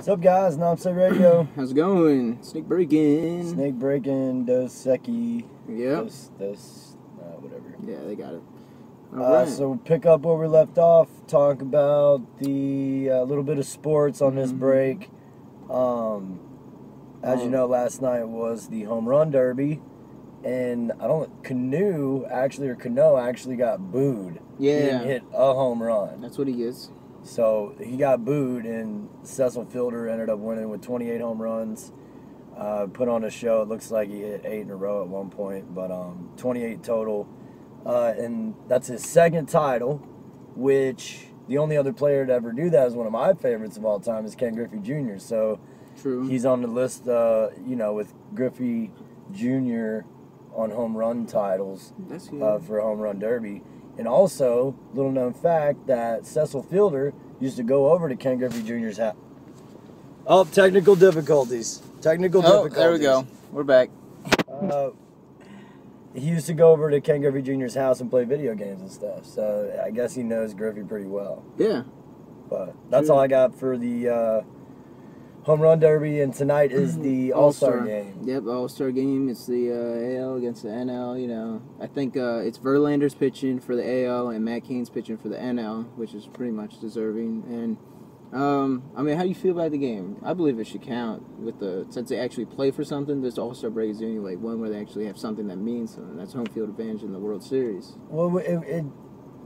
What's up, guys? Namse Radio. How's it going? Snake breaking. Snake breaking, Dos Seki. Yep. Whatever. Yeah, they got it. All right. So we'll pick up where we left off, talk about the little bit of sports on this break. As you know, last night was the home run derby, and Cano actually got booed. Yeah. He didn't hit a home run. That's what he gets. So he got booed, and Cecil Fielder ended up winning with 28 home runs. Put on a show. It looks like he hit 8 in a row at one point, but 28 total. And that's his second title, which the only other player to ever do that is one of my favorites of all time is Ken Griffey Jr. So True. He's on the list, with Griffey Jr. on home run titles for a home run derby. And also, little known fact that Cecil Fielder used to go over to Ken Griffey Jr.'s house. Oh, technical difficulties. There we go. We're back. He used to go over to Ken Griffey Jr.'s house and play video games and stuff. So I guess he knows Griffey pretty well. Yeah. But that's all I got for the home run derby, and tonight is the All-Star game. Yep, All-Star game. It's the AL against the NL, I think it's Verlander's pitching for the AL and Matt Cain's pitching for the NL, which is pretty much deserving. And, how do you feel about the game? I believe it should count since they actually play for something. This All-Star break is the only one where they actually have something that means something. That's home field advantage in the World Series. Well,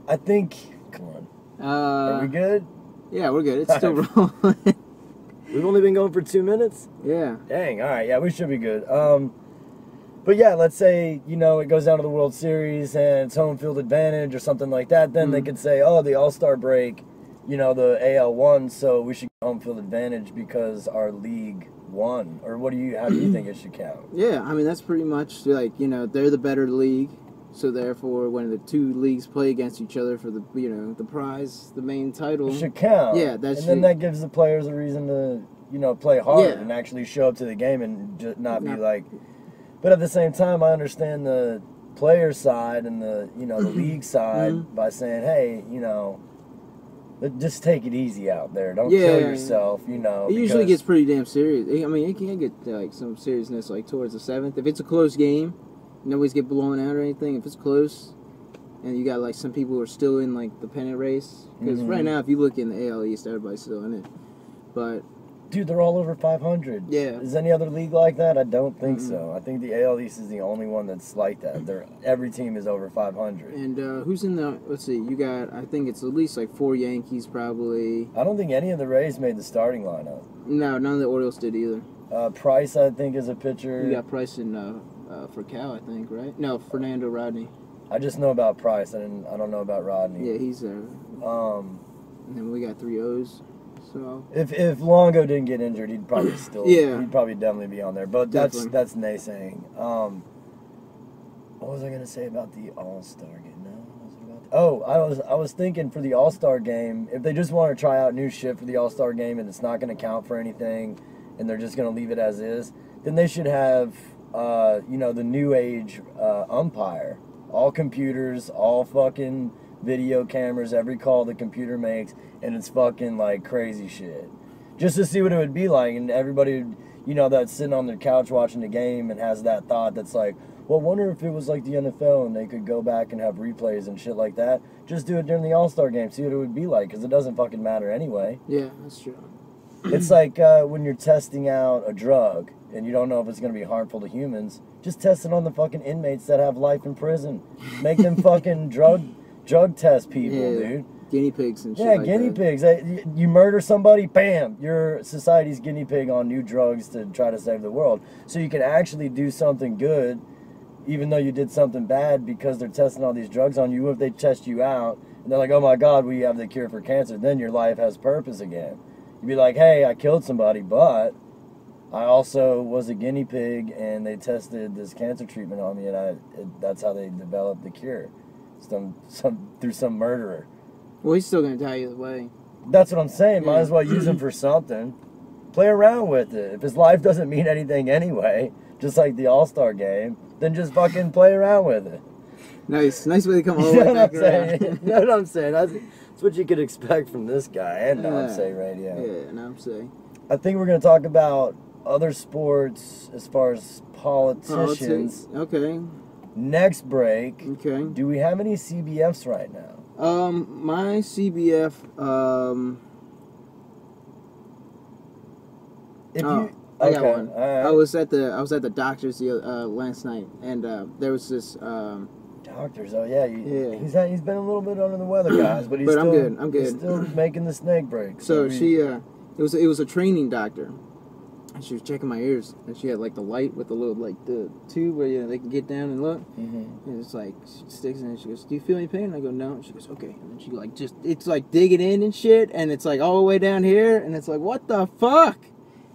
I think, come on. Are we good? Yeah, we're good. It's still rolling. We've only been going for 2 minutes? Yeah. Dang, all right. Yeah, we should be good. But yeah, let's say, it goes down to the World Series and it's home field advantage or something like that. Then they could say, oh, the All-Star break, the AL won, so we should get home field advantage because our league won. Or how do you think it should count? Yeah, that's pretty much they're the better league. So therefore, when the two leagues play against each other for the the prize, the main title, it should count. Yeah, then that gives the players a reason to play hard and actually show up to the game and just not be like. But at the same time, I understand the player side and the the league side by saying, hey, just take it easy out there. Don't kill yourself. It usually gets pretty damn serious. It can get some seriousness towards the 7th if it's a close game. Nobody's get blown out or anything. If it's close, and you got some people who are still in the pennant race, because right now, if you look in the AL East, everybody's still in it. But dude, they're all over 500. Yeah. Is any other league like that? I don't think so. I think the AL East is the only one that's like that. Every team is over 500. And who's in the? Let's see. You got. I think it's at least 4 Yankees probably. I don't think any of the Rays made the starting lineup. No, none of the Orioles did either. Price, I think, is a pitcher. You got Price in. For Cal, I think, right? No, Fernando Rodney. I just know about Price. I don't know about Rodney. Yeah, he's there. And then we got 3 O's. So if Longo didn't get injured, he'd probably he'd probably definitely be on there. But that's naysaying. What was I gonna say about the All-Star game? I was thinking for the All-Star game, if they just want to try out new shit for the All-Star game and it's not gonna count for anything, and they're just gonna leave it as is, then they should have. The new age umpire. All computers, all fucking video cameras, every call the computer makes, and it's fucking crazy shit. Just to see what it would be like, and everybody, that's sitting on their couch watching the game and has that thought that's well, I wonder if it was like the NFL and they could go back and have replays and shit like that. Just do it during the All-Star game, see what it would be like, because it doesn't fucking matter anyway. Yeah, that's true. It's like when you're testing out a drug and you don't know if it's going to be harmful to humans, just test it on the fucking inmates that have life in prison. Make them fucking drug test people, dude. Guinea pigs and shit. Yeah, guinea pigs. You murder somebody, bam, you're society's guinea pig on new drugs to try to save the world. So you can actually do something good, even though you did something bad, because they're testing all these drugs on you. If they test you out and they're like, oh my God, we have the cure for cancer, then your life has purpose again. You'd be like, hey, I killed somebody, but I also was a guinea pig, and they tested this cancer treatment on me, and that's how they developed the cure. Through some murderer. Well, he's still going to die either way. That's what I'm saying. Might as well use him for something. Play around with it. If his life doesn't mean anything anyway, just like the All-Star game, then just fucking play around with it. Nice way to come all the way back around. You know what I'm saying? That's what you could expect from this guy and Namse Radio. Yeah, Namse. I think we're going to talk about other sports as far as politicians. Okay. Next break. Okay. Do we have any CBFs right now? My CBF, If oh, you, I got okay, one. all right. I was at the doctor's last night, and there was this. Doctors, oh yeah, Yeah. He's been a little bit under the weather, guys, but he's But still, I'm good. I'm He's good. still making the snake break. So we- it was a training doctor, and she was checking my ears, and she had like the light with the little like the tube where they can get down and look, Mhm. and it's like she sticks in, and she goes, "Do you feel any pain?" And I go, "No." And she goes, "Okay," and then she like it's like digging in and shit, and it's like all the way down here, and it's like, what the fuck?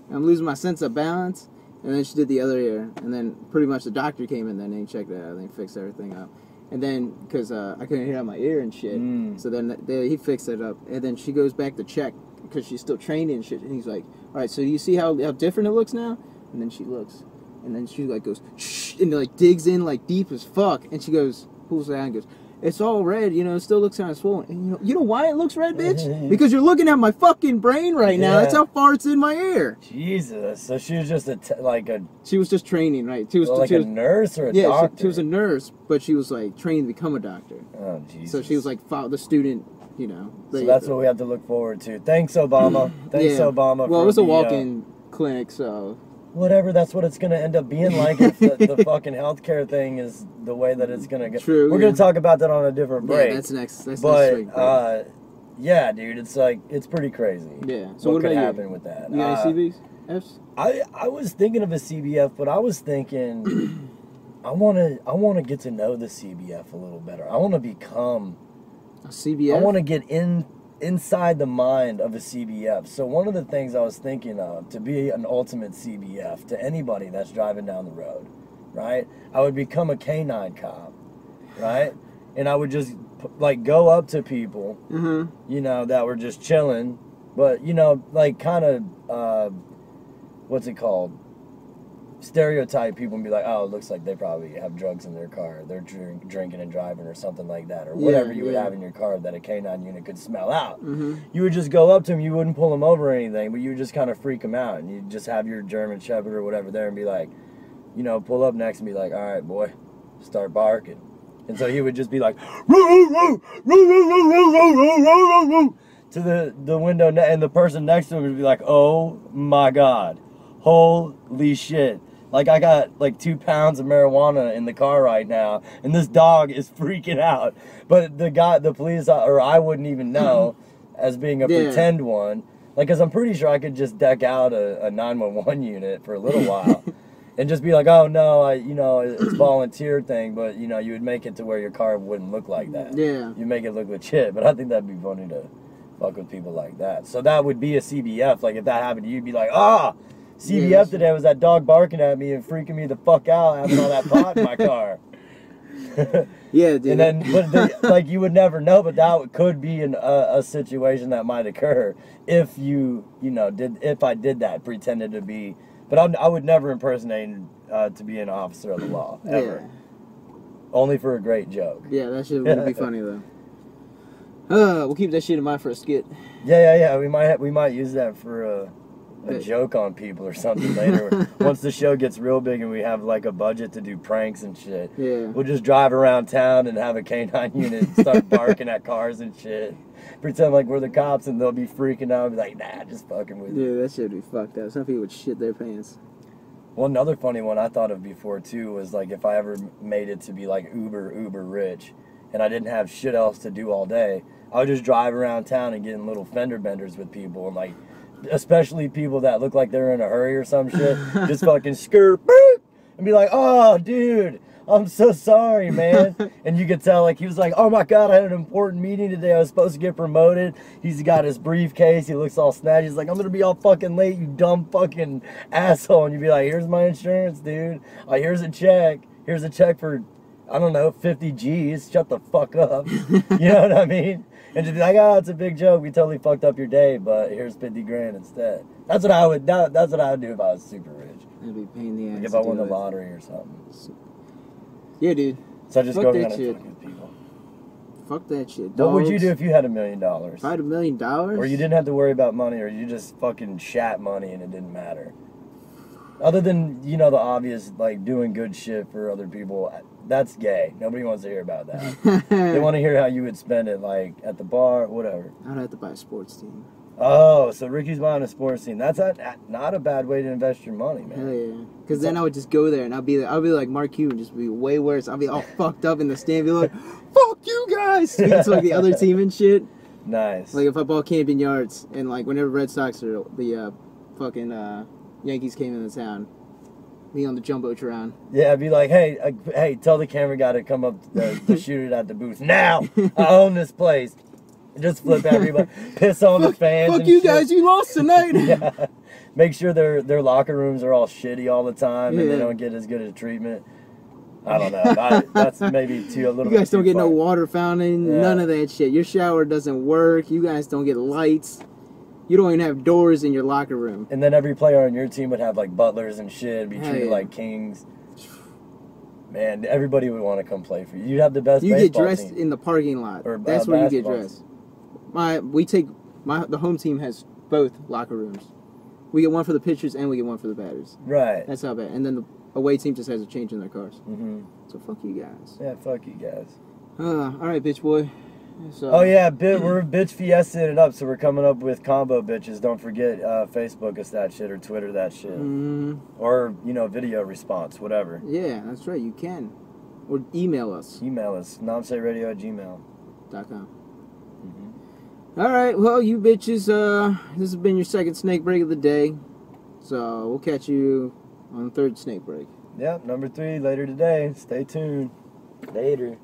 And I'm losing my sense of balance, and then she did the other ear, and then pretty much the doctor came in, then they checked it out, and they fixed everything up. And then, because I couldn't hear out my ear and shit, so then he fixed it up. And then she goes back to check, because she's still training and shit. And he's like, all right, so do you see how different it looks now? And then she looks. And then she like goes, shh, and like digs in like deep as fuck. And she goes, pulls it out and goes, it's all red, you know, it still looks kind of swollen. And you know why it looks red, bitch? Because you're looking at my fucking brain right now. Yeah. That's how far it's in my ear. Jesus, so she was just She was just training, right? She was, like she a was, nurse or a yeah, doctor? she was a nurse, but she was like trained to become a doctor. Oh, Jesus. So she was like the student, you know. So that's what we have to look forward to. Thanks, Obama. Thanks, Obama. Well, for it was a the, walk-in clinic, so. Whatever, that's what it's going to end up being like if the fucking healthcare thing is the way that it's going to go. True. We're going to talk about that on a different break. Yeah, that's next week. But, yeah, dude, it's like, it's pretty crazy. Yeah. So what could about happen you? with that? You got any CBs? Fs? I was thinking of a CBF, but I was thinking I want to get to know the CBF a little better. I want to become A CBF? I want to get inside the mind of a CBF. So one of the things I was thinking of to be an ultimate CBF to anybody that's driving down the road, right? I would become a canine cop, right? And I would just like go up to people, you know, that were just chilling, but you know, like kind of what's it called? Stereotype people and be like, oh, it looks like they probably have drugs in their car. They're drinking and driving or something like that. Or whatever you would have in your car that a canine unit could smell out. You would just go up to them. You wouldn't pull them over or anything, but you would just kind of freak them out. And you'd just have your German Shepherd or whatever there and be like, you know, pull up next and be like, all right, boy, start barking. And so he would just be like, to the window, and the person next to him would be like, oh my God, holy shit. Like, I got like 2 pounds of marijuana in the car right now, and this dog is freaking out. But the police, or I wouldn't even know as being a pretend one. Like, because I'm pretty sure I could just deck out a 911 unit for a little while and just be like, oh no, you know, it's volunteer thing, but you know, you would make it to where your car wouldn't look like that. Yeah. You make it look legit, but I think that'd be funny to fuck with people like that. So that would be a CBF. Like, if that happened to you, you'd be like, CBF today was that dog barking at me and freaking me the fuck out, having all that pot in my car. Yeah, dude. And then, like, you would never know, but that could be a situation that might occur if you know, if I did that, pretended to be. But I would never impersonate to be an officer of the law, ever. Yeah. Only for a great joke. Yeah, that shit would be funny though. We'll keep that shit in mind for a skit. Yeah. We might use that for a joke on people or something later. Once the show gets real big and we have like a budget to do pranks and shit, we'll just drive around town and have a canine unit start barking at cars and shit. Pretend like we're the cops and they'll be freaking out and be like, nah, just fucking with you. Yeah, that shit would be fucked up. Some people would shit their pants. Well, another funny one I thought of before too was like if I ever made it to be like uber rich and I didn't have shit else to do all day, I would just drive around town and get in little fender benders with people and like, especially people that look like they're in a hurry or some shit, just fucking skirt boop, and be like, oh, dude, I'm so sorry, man. And you could tell, like, he was like, oh my God, I had an important meeting today. I was supposed to get promoted. He's got his briefcase. He looks all snatchy. He's like, I'm going to be all fucking late, you dumb fucking asshole. And you'd be like, here's my insurance, dude. Here's a check. Here's a check for, I don't know, 50 G's. Shut the fuck up. You know what I mean? And just be like, oh, it's a big joke. We totally fucked up your day, but here's 50 grand instead. That's what I would. That's what I would do if I was super rich. That'd be a pain in the ass. Like if I won the lottery or something. Yeah, dude. So I just Fuck go that around and shit. fuck with people. Fuck that shit. What would you Dogs. do if you had $1 million? If I had $1 million? Or you didn't have to worry about money, or you just fucking shat money and it didn't matter? Other than, you know, the obvious, like, doing good shit for other people, that's gay. Nobody wants to hear about that. They want to hear how you would spend it, like, at the bar, whatever. I'd have to buy a sports team. Oh, so Ricky's buying a sports team. That's not a bad way to invest your money, man. Hell yeah. Because then I would just go there and I'll be like Mark Cuban, just be way worse. I'll be all fucked up in the stand, be like, fuck you guys! Speaking to like the other team and shit. Nice. Like if I bought Camden Yards and like whenever Red Sox or the fucking Yankees came into town, me on the Jumbotron. Yeah, I'd be like, hey, tell the camera guy to come up to shoot it at the booth. Now! I own this place. Just flip everybody, piss on the fans. Fuck and you shit. guys, you lost tonight. Yeah. Make sure their locker rooms are all shitty all the time and Yeah. they don't get as good a treatment. I don't know. That's maybe a little bit. You guys don't too get no far. water fountain, Yeah. none of that shit. Your shower doesn't work. You guys don't get lights. You don't even have doors in your locker room. And then every player on your team would have like butlers and shit, be Hell treated yeah. like kings. Man, everybody would want to come play for you. You'd have the best. You get baseball dressed team. in the parking lot. Or, That's where you get basketball dressed. The home team has both locker rooms. We get one for the pitchers and we get one for the batters. Right. That's how bad. And then the away team just has a change in their cars. Mm-hmm. So fuck you guys. Yeah, fuck you guys. All right, bitch boy. So, Oh yeah, we're bitch fiestaing it up, so we're coming up with combo bitches. Don't forget, Facebook us that shit or Twitter that shit. Or, video response, whatever. Yeah, that's right. You can. Or email us. Email us, nomsayradio@gmail. .com. Mm-hmm. All right, well, you bitches, this has been your second snake break of the day. So we'll catch you on the third snake break. Yep, number 3 later today. Stay tuned. Later.